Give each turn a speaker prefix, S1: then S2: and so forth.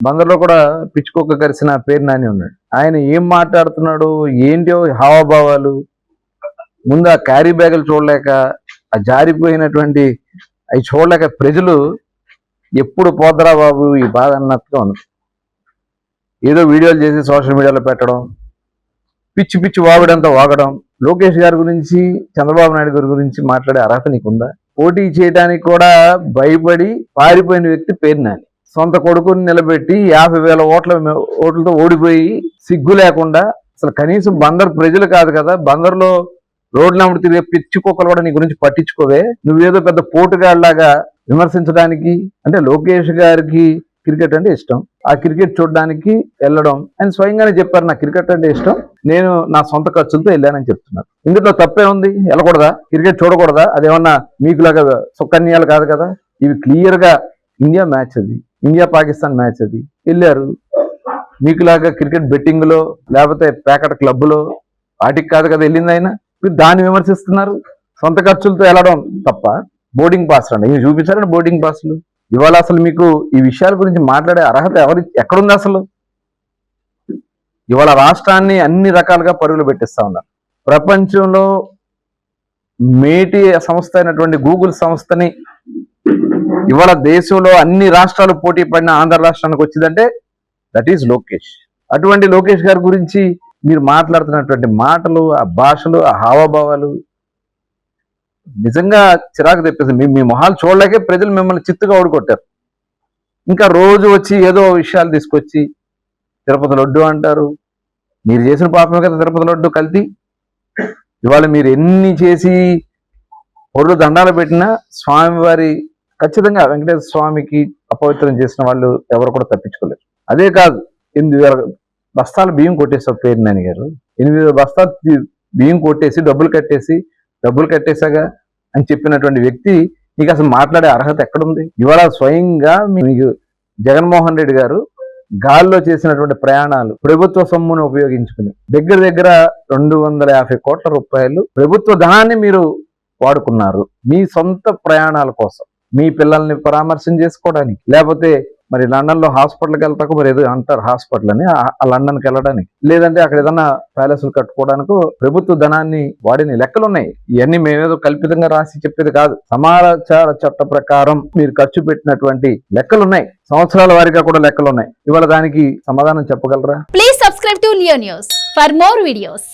S1: బందర్లో కూడా పిచ్చుకోక కరిసిన పేరు నాని ఉన్నాడు. ఆయన ఏం మాట్లాడుతున్నాడు, ఏంటో హావభావాలు, ముందు ఆ క్యారీ బ్యాగులు చూడలేక, ఆ జారిపోయినటువంటి అవి చూడలేక ప్రజలు ఎప్పుడు పోద్దరా బాబు ఈ బాధ అన్నట్టుగా ఉంది. ఏదో వీడియోలు చేసి సోషల్ మీడియాలో పెట్టడం, పిచ్చి పిచ్చి వాగుడంతా వాగడం. లోకేష్ గారి గురించి, చంద్రబాబు నాయుడు గారి గురించి మాట్లాడే అర్హత నీకుందా? పోటీ చేయడానికి కూడా భయపడి పారిపోయిన వ్యక్తి పేరు నాని. సొంత కొడుకుని నిలబెట్టి 50,000 ఓట్లతో ఓడిపోయి సిగ్గు లేకుండా, అసలు కనీసం బందర్ ప్రజలు కాదు కదా, బందర్లో రోడ్లమ్మడి తిరిగే పిచ్చి కుక్కలు కూడా నీ గురించి పట్టించుకోవే. నువ్వేదో పెద్ద పోటుగాళ్ళలాగా విమర్శించడానికి. అంటే లోకేష్ గారికి క్రికెట్ అంటే ఇష్టం, ఆ క్రికెట్ చూడడానికి వెళ్ళడం. ఆయన స్వయంగానే చెప్పారు, నా క్రికెట్ అంటే ఇష్టం, నేను నా సొంత ఖర్చులతో వెళ్ళానని చెప్తున్నారు. ఇందులో తప్పే ఉంది? వెళ్ళకూడదా? క్రికెట్ చూడకూడదా? అదేమన్నా మీకులాగా సుకన్యాలు కాదు కదా. ఇవి క్లియర్ గా ఇండియా మ్యాచ్, అది ఇండియా పాకిస్తాన్ మ్యాచ్, అది వెళ్ళారు. మీకులాగా క్రికెట్ బెట్టింగ్ లో లేకపోతే ప్యాకెట్ క్లబ్లో వాటికి కాదు కదా వెళ్ళింది. ఆయన మీరు దాన్ని విమర్శిస్తున్నారు. సొంత ఖర్చులతో వెళ్ళడం తప్ప. బోర్డింగ్ పాస్ అండి, ఇవి చూపించారండి బోర్డింగ్ పాస్లు. ఇవాళ అసలు మీకు ఈ విషయాల గురించి మాట్లాడే అర్హత ఎక్కడుంది అసలు? ఇవాళ రాష్ట్రాన్ని అన్ని రకాలుగా పరుగులు పెట్టిస్తా ఉన్నారు. ప్రపంచంలో మేటి సంస్థ అయినటువంటి గూగుల్ సంస్థని ఇవాళ దేశంలో అన్ని రాష్ట్రాలు పోటీ పడిన ఆంధ్ర రాష్ట్రానికి వచ్చిందంటే దట్ ఈజ్ లోకేష్. అటువంటి లోకేష్ గారి గురించి మీరు మాట్లాడుతున్నటువంటి మాటలు, ఆ భాషలు, ఆ హావభావాలు నిజంగా చిరాకు తెప్పిస్తుంది. మీ మొహాలు చూడలేకే ప్రజలు మిమ్మల్ని చిత్తుగా ఓడికొట్టారు. ఇంకా రోజు వచ్చి ఏదో విషయాలు తీసుకొచ్చి తిరుపతి లడ్డు అంటారు. మీరు చేసిన పాపమే కదా తిరుపతి లడ్డు కల్తీ. ఇవాళ మీరు ఎన్ని చేసి పొరులు దండాలు పెట్టినా స్వామివారి ఖచ్చితంగా వెంకటేశ్వర స్వామికి అపవిత్రం చేసిన వాళ్ళు ఎవరు కూడా తప్పించుకోలేరు. అదే కాదు, 8,000 బస్తాలు బియ్యం కొట్టేసావు పేరు నాని గారు. 8,000 బస్తాలు బియ్యం కొట్టేసి డబ్బులు కట్టేసాగా అని చెప్పినటువంటి వ్యక్తి నీకు అసలు మాట్లాడే అర్హత ఎక్కడుంది? ఇవాళ స్వయంగా మీకు జగన్మోహన్ రెడ్డి గారు గాల్లో చేసినటువంటి ప్రయాణాలు, ప్రభుత్వ సొమ్మును ఉపయోగించుకుని దగ్గర 250 కోట్ల రూపాయలు ప్రభుత్వ ధనాన్ని మీరు వాడుకున్నారు మీ సొంత ప్రయాణాల కోసం. మీ పిల్లల్ని పరామర్శం చేసుకోవడానికి, లేకపోతే మరి లండన్ లో హాస్పిటల్కి వెళ్తాకు మరి ఏదో అంటారు హాస్పిటల్ అని, ఆ లండన్కి వెళ్ళడానికి, లేదంటే అక్కడ ఏదన్నా ప్యాలెస్లు కట్టుకోవడానికి ప్రభుత్వ ధనాన్ని వాడిన లెక్కలు ఉన్నాయి. ఇవన్నీ మేమేదో కల్పితంగా రాసి చెప్పేది కాదు. సమాచార చట్ట ప్రకారం మీరు ఖర్చు పెట్టినటువంటి లెక్కలు ఉన్నాయి, సంవత్సరాల వారీగా కూడా లెక్కలు ఉన్నాయి. ఇవాళ దానికి సమాధానం చెప్పగలరా?
S2: Please subscribe to Leo news for more videos.